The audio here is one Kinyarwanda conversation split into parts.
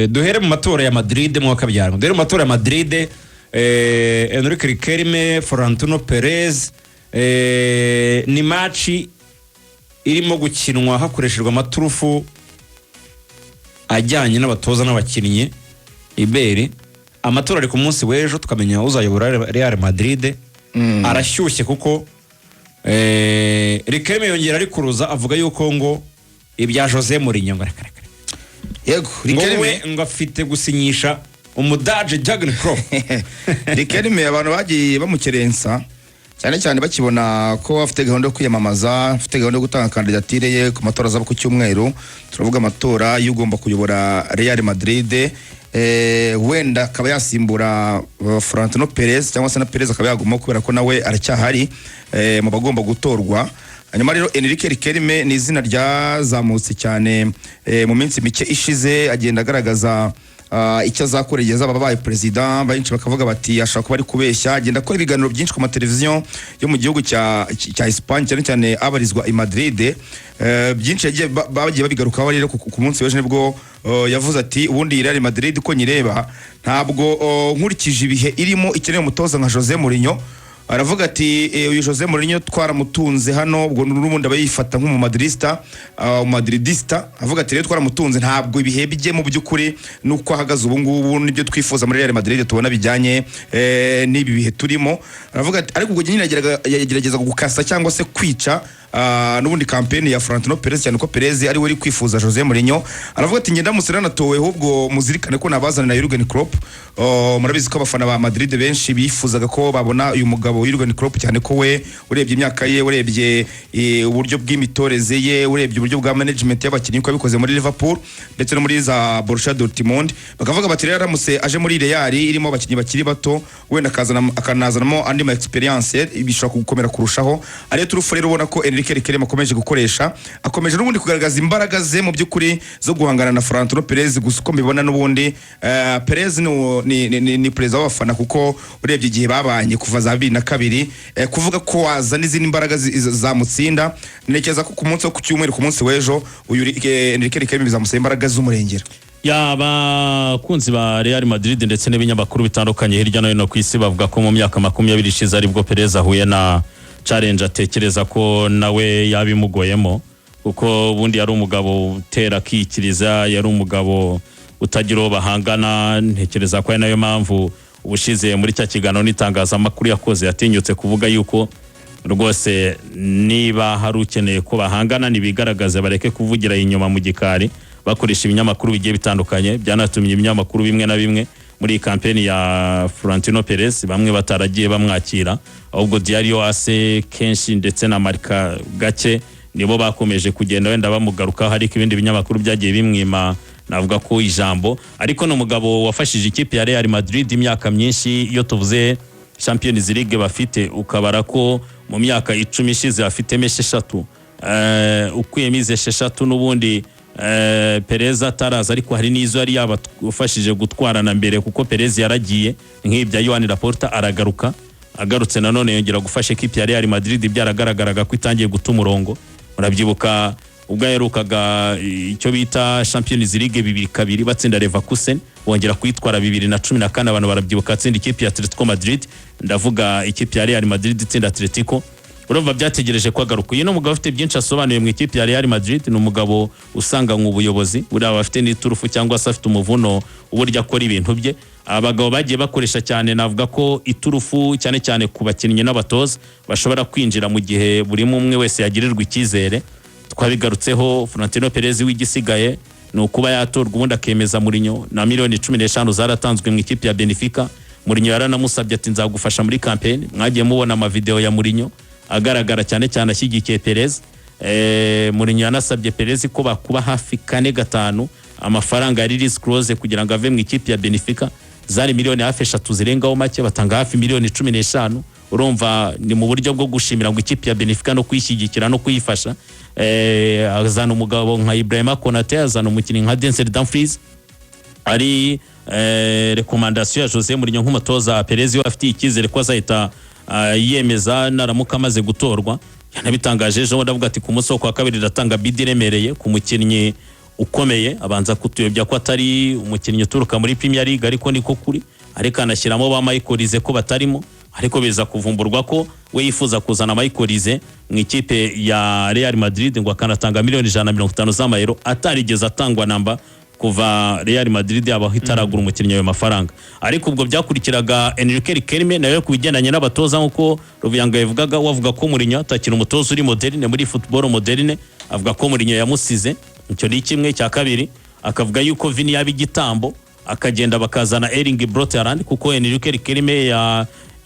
duhere mu matora ya Madrid mu wakabyarwa. Duhere mu matora ya Madrid, Enrique Riquelme, Florentino Perez, ni match irimo gukinwa hakoreshejwe amaturufu ajyanye n'abatoza n'abakinnyi ibere. Amatora ari ku munsi w'ejo tukamenya uzayobora Real Madrid. Arashyushye kuko Riquelme yongera ari kuruza avuga yuko ngo ibya Jose Mourinho ngo rekarekare. Yego, Riquelme ngo afite gusinyisha umudaje Jurgen Klopp. Riquelme abantu bagiye bamukerensa cyane bakibona ko afite gahunda yo kwiyamamaza, afite gahunda yo gutanga kandidatire ye ku matora azaba ku cyumweru. Turavuga amatora y'ugomba kuyobora Real Madrid. Wenda akaba yasimbura Florentino Perez cyangwa se na Perez akaba yaguma kubera ko nawe aracyahari mu bagomba gutorwa. Hanyuma rero Enrique Riquelme ni izina ryazamutse cyane mu minsi mike ishize, agenda agaragaza icyo azakoreye azaba babaye president. Benshi bakavuga bati ashaka kuba ari kubeshya, agenda akora ibiganiro byinshi ku mateleviziyo yo mu gihugu cya Espagne cyane abarizwa i Madrid. Byinshi bagiye babigarukaho rero ku munsi w'ejo nibwo yavuze ati ubundi Real Madrid ko nyireba ntabwo nkurikije ibihe irimo ikeneye umutoza nka Jose Mourinho. Aravuga ati uyu Jose Mourinho twaramutunze hano, ubwo n'urubundi abayifata nk'umumadridista, avuga ati rero twaramutunze ntabwo ibihe bijye mu by'ukuri nuko ahagaze ubu ngubu nibyo twifuza muri Real Madrid tubona bijyanye n'ibi bihe turimo. Aravuga ati ariko ubwo nyine yagerageza gukasa cyangwa se kwica n'ubundi campaign ya Florentino Perez cyane ko Perez ari we uri kwifuza Jose Mourinho. Aravuga ati ngenda musirana towe ahubwo muzirikane ko nabazana na Jurgen Klopp. Murabizi ko abafana ba Madrid benshi bifuzaga ko babona uyu mugabo Jurgen Klopp cyane ko we urebye imyaka ye, urebye uburyo bw'imitoreze ye, urebye uburyo bwa management y'abakinnyi ko bikoze muri Liverpool ndetse no muri za Borussia Dortmund. Bakavuga bati rero aramutse aje muri Real irimo abakinnyi bakiri bato, wenda akanazanamo andi ma experience bishobora gukomera kurushaho. Ari turufu rero ubona ko Enrique Riquelme akomeje gukoresha, akomeje n'ubundi kugaragaza imbaraga ze mu by'ukuri zo guhangana na Florentino Perez. Gusa uko mbibona n'ubundi Perez ni perezida w'abafana kuko urebye igihe babanye kuva za 2002, kuvuga ko waza n'izindi imbaraga zamutsinda. Nekeza ko ku munsi wo ku cyumweru ku munsi w'ejo uyu Enrique Riquelme bizamusaba imbaraga z'umurengera. Abakunzi ba Real Madrid ndetse n'ibinyamakuru bitandukanye hirya no hino ku isi bavuga ko mu myaka 20 ishize aribwo Perez ahuye na challenge atekereza ko nawe yabimugoyemo, kuko ubundi yari umugabo utera akikiriza, yari umugabo utagira uwo bahangana. Ntekereza ko ari nayo mpamvu ubushize muri cya kiganiro n'itangazamakuru yakoze yatinyutse kuvuga yuko rwose niba hari ukeneye ko bahangana nibigaragaze, bareke kuvugira inyuma mu gikari bakoresha ibinyamakuru bigiye bitandukanye. Byanatumye ibinyamakuru bimwe na bimwe muri kampeni ya Florentino Perez bamwe bataragiye bamwakira, ahubwo Diario Ase kenshi ndetse na Marca gake nibo bakomeje kugenda wenda bamugarukaho, ariko ibindi binyamakuru byagiye bimwima navuga ko ijambo. Ariko no mugabo wafashije ikipe ya Real Madrid imyaka myinshi. Iyo tuvuze Champions League bafite ukabara ko mu myaka 10 ishize afite meshe 3, ukwiyemize 6 n'ubundi Perez ataraza, ariko hari n'izo yari yabafashije gutwarana mbere kuko Perez yaragiye nk'ibya Joan Laporta agarutse nanone yongera gufasha equipe ya Real Madrid. Byaragaragaraga ko itangiye guta umurongo. Murabyibuka ubwo yaherukaga icyo bita Champions League 2 batsinda Leverkusen, bongera kwitwara 2014 abantu barabyibuka atsinda ikipe ya Atletico Madrid. Ndavuga ikipe ya Real Madrid itsinda Atletico. Urumva byategereje ko agaruka. Uyu n'umugabo ufite byinshi asobanuye mu ikipe ya Real Madrid, n'umugabo usanga nk'ubuyobozi buriya bafite n'iturufu cyangwa se afite umuvuno uburyo akora ibintu bye. Abagabo bagiye bakoresha cyane, navuga ko iturufu cyane ku bakinnyi n'abatoza bashobora kwinjira mu gihe buri umwe wese yagirirwa icyizere. Twabigarutseho Florentino Perez w'igisigaye no kuba yatorwa ubundi akemeza Mourinho na miliyoni 15 zaratanzwe mu ikipe ya Benfica. Mourinho yaranamusabye ati nzagufasha muri campaign. Mwagiye mubona ama video ya Mourinho agaragara cyane ashyigikiye Perez. Mourinho yanasabye Perez ko bakuba hafi 4-5 amafaranga ya release clause kugira ngo ave mu ikipe ya Benfica. Zari miliyoni hafi 3 zirengaho make, batanga hafi miliyoni 15. Urumva ni mu buryo bwo gushimira ngo ikipe ya Benfica no kwishyigikira no kuyifasha. Azana umugabo nka Ibrahima Konate, azana umukinnyi nka Denzel Dumfries. Ari recommandation ya Jose Mourinho nk'umutoza Perez afite icyizere ko azahita yemeza naramuka amaze gutorwa. Yanabitangaje ejo ndavuga ati ku munsi wo kwa kabiri datanga bid iremereye ku mukinnyi ukomeye, abanza kutuyobya ko atari umukinnyi uturuka muri Premier League, ariko niko kuri, ariko anashyiramo ba Michael Rize ko batarimo, ariko biza kuvumburwa ko we yifuza kuzana Michael Rize mu ikipe ya Real Madrid ngo akanatanga miliyoni 150 z'amayero, atarigeze atangwa namba kuva Real Madrid yabaho itaragura umukinnyi ayo mafaranga. Ariko ubwo byakurikiraga Enrique Riquelme nawe kubigendanye n'abatoza nkuko Ruvuyanga yavugaga, wavuga ko Mourinho atakira umutoza uri moderne muri football moderne, avuga ko Mourinho yamusize. Icyo ni kimwe. Cya kabiri akavuga yuko Vini yaba igitambo akagenda bakazana Erling Braut Haaland, kuko Enrique Riquelme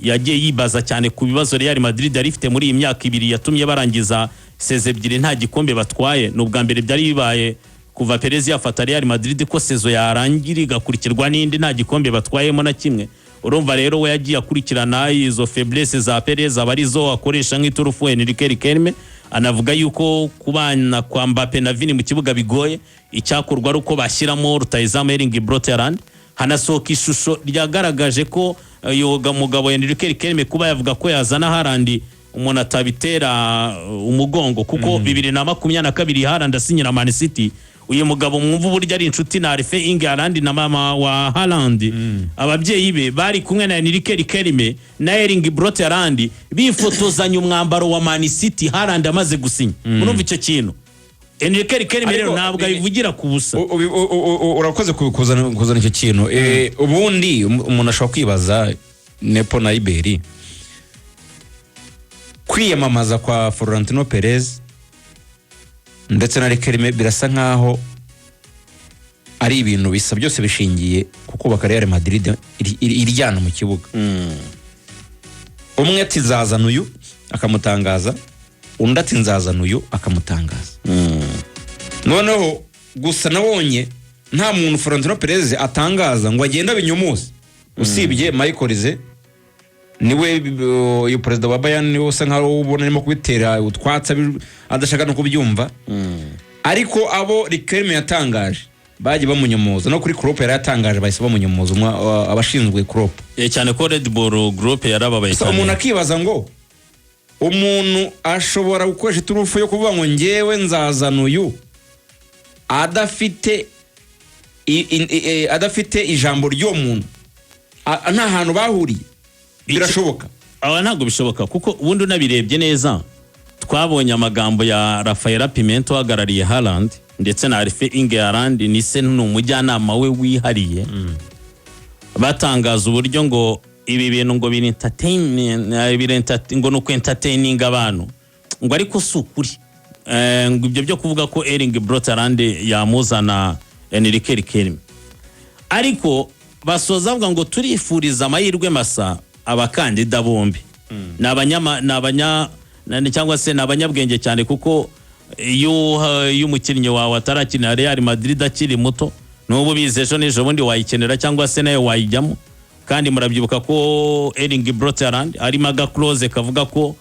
yagiye yibaza cyane ku bibazo Real Madrid yari ifite muri iyi myaka ibiri yatumye barangiza seze ebyiri nta gikombe batwaye. N'ubwa mbere byari bibaye kuva Perez yafata Real Madrid ko sezo yarangira igakurikirwa n'indi nta gikombe batwayemo na kimwe. Urumva rero we yagiye akurikirana izo faiblesse za Perez abarizo akoresha nk'iturufu Enrique Riquelme. Anavuga yuko kubana kwa Mbappe na Vini mu kibuga bigoye, icyakorwa ari uko bashyiramo rutayizamu Erling Braut Haaland. Hanasohoka ishusho ryagaragaje ko yoga mugabo Enrique Riquelme kuba yavuga ko yazana Haaland umuntu atabitera umugongo, kuko 2022 Haaland asinyira Man City. Uyu mugabo mwumva uburyo ari inshuti na Arfe Inge Haaland na mama wa Haaland. Ababyeyi be bari kumwe na Enrique Riquelme na Erling Braut Haaland bifotozanya umwambaro wa Man City Haaland amaze gusinya. Murumva icyo kintu Enrique Riquelme rero ntabwo abivugira ku busa. Urakoze kuzana icyo kintu. Ubundi umuntu ashobora kwibaza Nepo na Iberi kwiyamamaza kwa Florentino Perez ndetse na Riquelme birasa nkaho ari ibintu bisa byose bishingiye kuko baka Real Madrid iryana mu kibuga. Umwe ati nzazana uyu akamutangaza, undi ati nzazana uyu akamutangaza. Noneho gusa nabonye nta muntu Florentino Perez atangaza ngo agenda binyumuze usibye Michael Rize niwe uyu president wa Bayern niwe usa nkaho ubona arimo kubitera utwatsa adashaka no kubyumva. Ariko abo Riquelme yatangaje baje bamunyomoza no kuri Klopp yaratangaje bahise bamunyomoza abashinzwe Klopp cyane ko Red Bull Group yarababaye cyane. Umuntu akibaza ngo umuntu ashobora gukoresha turufu yo kuvuga ngo ngewe nzazana uyu adafite ijambo ryo muntu nta hantu bahuriye. Birashoboka? Aba ntabwo bishoboka, kuko ubundi unabirebye neza twabonye amagambo ya Rafael Pimento ahagarariye Haaland ndetse na Arfe Inge Haaland ni se n'umujyanama we wihariye. Batangaza uburyo ngo ibi bintu ngo biri entertainment ngo nuko entertaining abantu ngo ariko sukuri ngo ibyo byo kuvuga ko Erling Braut Haaland yamuzana Enrique Riquelme, ariko basoza bavuga ngo turifuriza amahirwe masa abakandida bombi. Cyangwa se n'abanyabwenge cyane, kuko iyo umukinnyi wawe atarakina Real Madrid akiri muto n'ubu bize ejo n'ejo bundi wayikenera cyangwa se nayo wayijyamo. Kandi murabyibuka ko Erling Braut Haaland arimo agaklose kavuga ko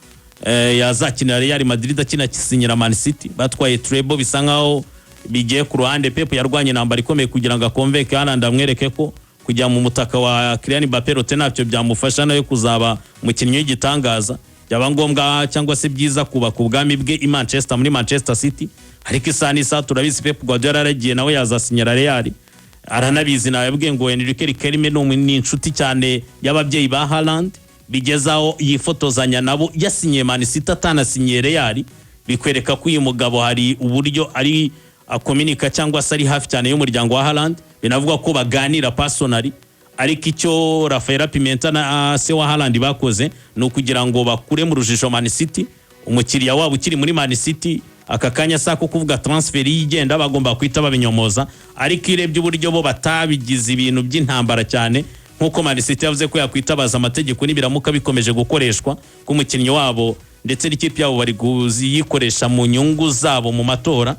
yazakinira Real Madrid akina kisinyira Man City. Batwaye treble bisa nkaho bigiye ku ruhande. Pep yarwanye intambara ikomeye kugira ngo akonveke Haaland amwereke ko kujya mu mutaka wa Kylian Mbappe nabyo byamufasha nayo kuzaba umukinnyi w'igitangaza. Byaba ngombwa cyangwa se byiza kubaka ubwami bwe i Manchester muri Manchester City. Ariko isa turabizi Pep Guardiola yaragiye nawe yazasinyira Real. Aranabizi nawe yabwiye ngo Enrique Riquelme ni inshuti cyane y'ababyeyi ba Haaland, bigezaho yifotozanya nabo yasinyiye Man City atanasinyiye Real. Bikwereka ko uyu mugabo hari uburyo ari akominika cyangwa se ari hafi cyane y'umuryango wa Haaland. Binavuga ko baganira personally. Ariko icyo Rafael Pimenta na se wa Haaland bakoze no kugira ngo bakure mu rujijo Man City. Umukiriya wabo ukiri muri Man City aka kanya sako kuvuga transfer yigenda bagomba kwita babinyomoza. Ariko irebye uburyo bo batabigize ibintu by'intambara cyane nkuko Man City yavuze ko yakwitabaza amategeko n'ibiramuka bikomeje gukoreshwa ku mukinnyi wabo, ndetse n'ikipe yabo bari kuyikoresha mu nyungu zabo mu matora.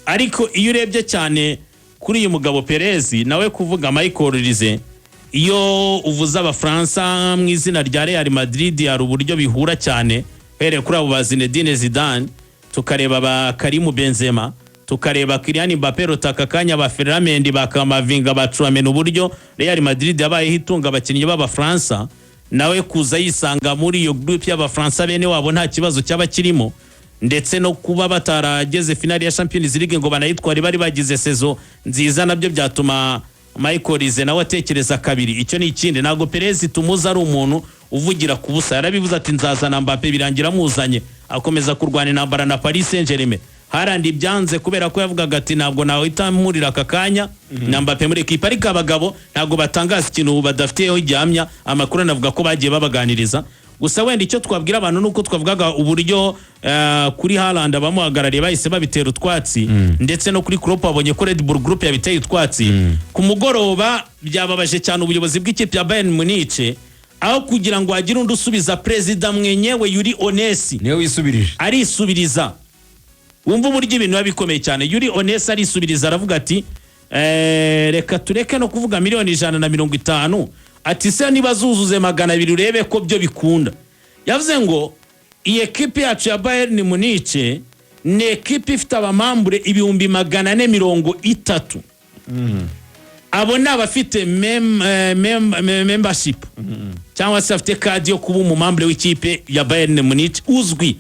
Ariko iyo urebye cyane kuri uyu mugabo Perez nawe kuvuga Michael Rize, iyo uvuza abafaransa mu izina rya Real Madrid hari uburyo bihura cyane. Here kuri abo ba Zinedine Zidane, tukareba ba Karim Benzema, tukareba Kylian Mbappe, rotakakanya ba Ferland bakamavinga ba Tchouaméni, uburyo Real Madrid yabaye hitunga abakinnyi b'abafaransa. Nawe kuza yisanga muri iyo group y'abafaransa bene wabo nta kibazo cyaba kirimo. ndetse no kuba batarageze finali ya Champions League ngo banayitware bari bagize sezo nziza nabyo byatuma Michael Rize nawe atekereza kabiri. Icyo ni ikindi, ntago Perez tumuza ari umuntu uvugira ku busa. Yarabivuze ati nzazana Mbappe, birangira muzanye, akomeza kurwana intambara na Paris Saint-Germain. Harandi byanze kubera ko yavugaga ati ntabwo nawe itamurira aka kanya na Mbappe muri equipe, ariko abagabo ntabwo batangaza ikintu badafiteho igihamya. Amakuru navuga ko bagiye babaganiriza. Gusa wenda icyo twabwira abantu nuko twavugaga uburyo kuri Haaland abamuhagarariye bahise babitera utwatsi, ndetse no kuri Klopp abonye ko Red Bull Group yabiteye utwatsi. Ku mugoroba byababaje cyane ubuyobozi bw'ikipe ya Bayern Munich, aho kugira ngo agire undi usubiza perezida mwenyewe Yuri Onesi niwe wisubirije, arisubiriza. Wumva uburyo ibintu bikomeye cyane. Yuri Onesi arisubiriza, aravuga ati reka tureke no kuvuga miliyoni 150, ati se niba zuzuze 200 urebe ko byo bikunda. Yavuze ngo iyi ekipe yacu ya Bayern Munich ni ekipe ifite abamambure 430. Abo ni abafite membership cyangwa se afite kadi yo kuba umumambure w'ikipe ya Bayern Munich uzwi.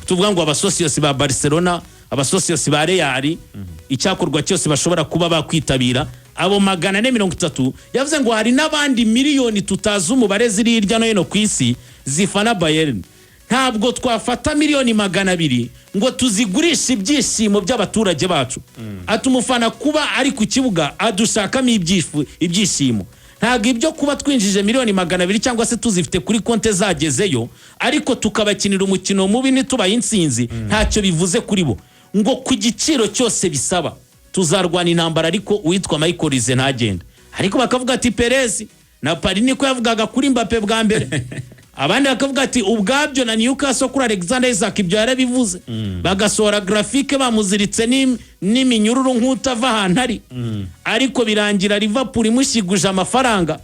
Tuvuga ngo abasosiyos ba Barcelona, abasosiyos ba Real, icyakorwa cyose bashobora kuba bakwitabira. Abo 430 yavuze ngo hari n'abandi miliyoni tutazi umubare ziri hirya no hino ku isi zifana Bayern. Ntabwo twafata miliyoni 200 ngo tuzigurisha ibyishimo by'abaturage bacu. Atumufana kuba ari ku kibuga adushakamo ibyishimo. Ntabwo ibyo kuba twinjije miliyoni 200 cyangwa se tuzifite kuri konte zagezeyo ariko tukabakinira umukino mubi nitubaye insinzi, ntacyo bivuze kuri bo. Ngo ku giciro cyose bisaba tuzarwana intambara, ariko uwitwa Michael Rize ntagenda. Ariko bakavuga ati Perez na Paris niko yavugaga kuri Mbappe bwa mbere. Abandi bakavuga ati ubwabyo na Newcastle kuri Alexander Isaac ibyo yarabivuze. Bagasohora graphique bamuziritse n'iminyururu nk'utava ahantu ari. Ariko birangira Liverpool imushiguje amafaranga.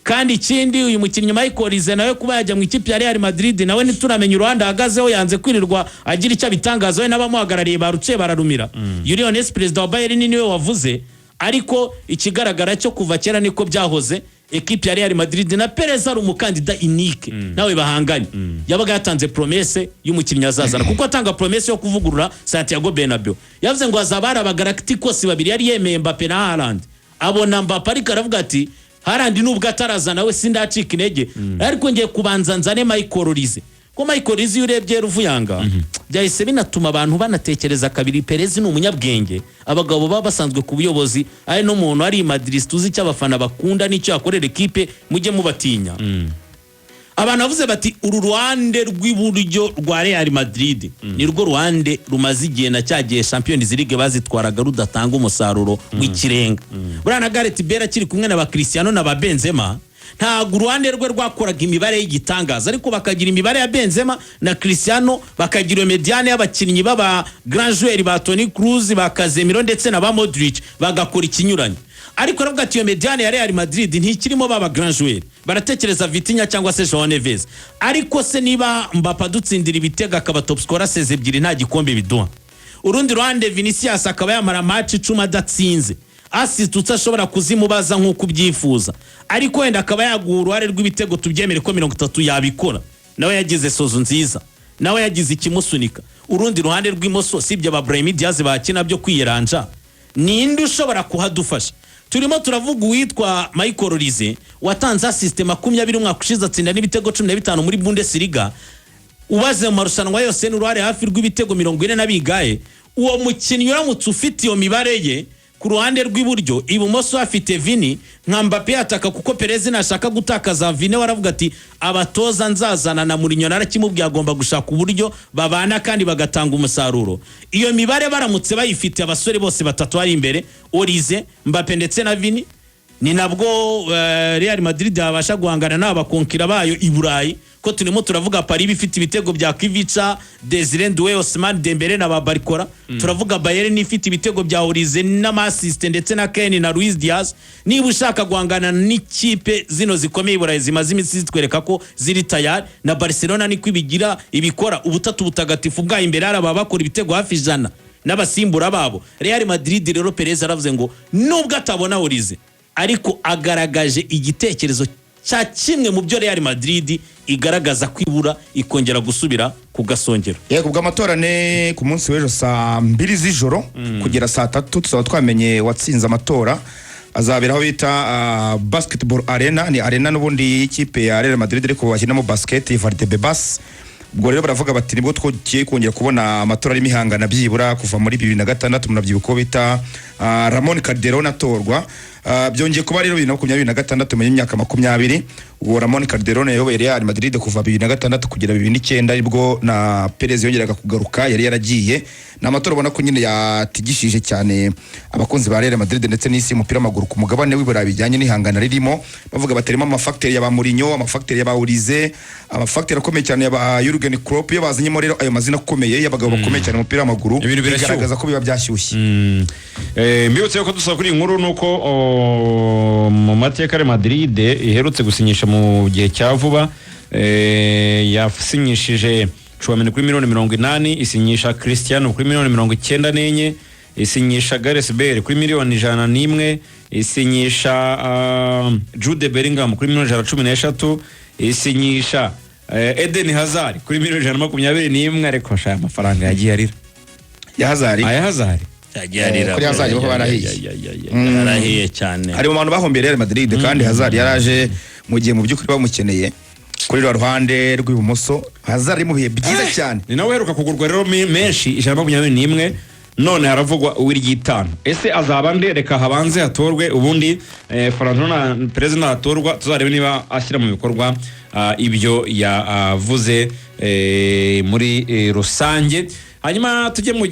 Kandi ikindi, uyu mukinnyi Michael Rize nawe kuba yajya mu ikipe ya Real Madrid nawe nituramenya uruhande ahagazeho, yanze kwirirwa agira icyo bitangaza we n'abamuhagarariye baruciye bararumira. Yuri Onesi perezida wa Bayern niwe wavuze, ariko ikigaragara cyo kuva kera niko byahoze. Ekipe ya Real Madrid na Perez ari umukandida unique nawe bahanganye. Yabaga yatanze promesse y'umukinnyi azazana, kuko atanga promesse yo kuvugurura Santiago Bernabeu. Yavuze ngo azabara abagalacticos babiri yari yemeye Mbappe na Haaland. Abona Mbappe ariko aravuga ati Haaland nubwo atarazana we sindacika intege, ariko ngiye kubanza nzane Michael Rize. Ko Michael Rize urebye Ruvuyanga byahise binatuma abantu banatekereza kabiri. Perez ni umunyabwenge, abagabo baba basanzwe ku buyobozi, ari no muntu ari Madrid tuzi cy'abafana bakunda n'icyo yakorera ekipe, mujye mubatinya. Abantu bavuze bati uru ruhande rw'iburyo rwa Real Madrid ni rwo ruhande rumaze igihe na cyagiye Champions League bazitwaraga rudatanga umusaruro w'ikirenga. Burana Gareth Bale akiri kumwe na ba Cristiano na ba Benzema, ntabwo uruhande rwe rwakoraga imibare y'igitangaza, ariko bakagira imibare ya Benzema na Cristiano, bakagira mediane y'abakinnyi baba grand joueur ba Toni Kroos, ba Casemiro ndetse na ba Modric, bagakora ikinyuranye. Ariko aravuga ati iyo mediane ya Real Madrid ntikirimo baba grand joueur, baratekereza Vitinha cyangwa se Joao Neves. Ariko se niba Mbappe dutsindira ibitego akaba top scorer 2 nta gikombe biduha, urundi ruhande Vinicius akaba yamara match 10 adatsinze, assist utashobora kuzimubaza nk'uko ubyifuza, ariko wenda akaba yaguha uruhare rw'ibitego tubyemere ko 30 yabikora. Nawe yagize sozo nziza, nawe yagize ikimusunika. Urundi ruhande rw'imoso sibye ba Brahim Diaz bakina byo kwiyeranja, ninde ushobora kuhadufasha? Turimo turavuga uwitwa Michael Rize watanze assist 20 umwaka ushize, atsinda n'ibitego 15 muri Bundesliga. Ubaze mu marushanwa yose n'uruhare hafi rw'ibitego 40 nabigaye. Uwo mukinnyi uramutse ufite iyo mibare ye ku ruhande rw'iburyo, ibumoso afite Vini, nka Mbappe yataka kuko Perez nashaka gutakaza Vini, waravuga ati abatoza nzazana na Mourinho narakimubwiye agomba gushaka uburyo babana kandi bagatanga umusaruro. Iyo mibare baramutse bayifite abasore bose batatu ari imbere, Rize, Mbappe ndetse na Vini, ni nabwo Real Madrid yabasha guhangana n'abakonkira bayo i Burayi. Ko turimo turavuga Paris bifite ibitego bya Kivica, Desire Doué, Ousmane Dembele na Babarikora. Turavuga Bayern ifite ibitego bya Rize n'amasist ndetse na Kane na Luis Diaz. Niba ushaka guhangana n'ikipe zino zikomeye i Burayi zimaze iminsi zitwereka ko ziri tayari, na Barcelona niko ibigira ibikora ubutatu butagatifu bwa imbere araba bakora ibitego hafi 100 n'abasimbura babo. Real Madrid rero Perez aravuze ngo nubwo atabona Rize, ariko agaragaje igitekerezo cya kimwe mu byo Real Madrid igaragaza kwibura ikongera gusubira ku gasongero. Yego bw'amatora ne ku munsi w'ejo saa 2 z'ijoro kugera saa 3 tuzaba twamenye watsinze amatora. Azaberaho bita basketball arena, ni arena n'ubundi ikipe ya Real Madrid ariko bakinamo basket Valdebebas. Ubwo rero baravuga bati nibwo twogiye kongera kubona amatora ari mihangana byibura kuva muri 2006 munabyibuko bita Ramon Calderón atorwa. Byongeye kuba rero 2026 mu myaka 20. Uwo Ramon Calderón yayoboye Real Madrid kuva 2006 kugera 2009 aribwo na Perez yongeraga kugaruka yari yaragiye. N'amatora ubona ko nyine yatigishije cyane abakunzi ba Real Madrid ndetse n'isi y'umupira w'amaguru ku mugabane w'Iburayi bijyanye n'ihangana ririmo. Bavuga baterimo amafacteur ya ba Mourinho, amafacteur ya ba Olize, amafacteur akomeye cyane ya ba Jurgen Klopp. Iyo bazanyemo rero ayo mazina akomeye y'abagabo bakomeye cyane mu mupira w'amaguru bigaragaza ko biba byashyushye. Mbibutse ko dusaba kuri inkuru nuko mu mateka Real Madrid iherutse gusinyisha mu gihe cya vuba yasinyishije Chouameni kuri $80 isinyisha Cristiano kuri $94 isinyisha Gareth Bale kuri $101 isinyisha Jude Bellingham kuri $113 isinyisha Eden Hazard kuri $121 ariko shaya amafaranga yagiye arira ya Hazard kuri Hazard bo barahiye yarahiye cyane. Hari mu bantu bahombeye Real Madrid kandi Hazard yaraje mu gihe mu by'ukuri bamukeneye kuri ruhande rw'ibumoso. Hazard mu bihe byiza cyane ni nawe heruka kugurwa rero menshi $121 none haravugwa uw'Igitano. Ese azaba nde? Reka habanze hatorwe ubundi Florentino Perez natorwa tuzarebe niba ashyira mu bikorwa ibyo yavuze muri rusange. Hanyuma tujye mu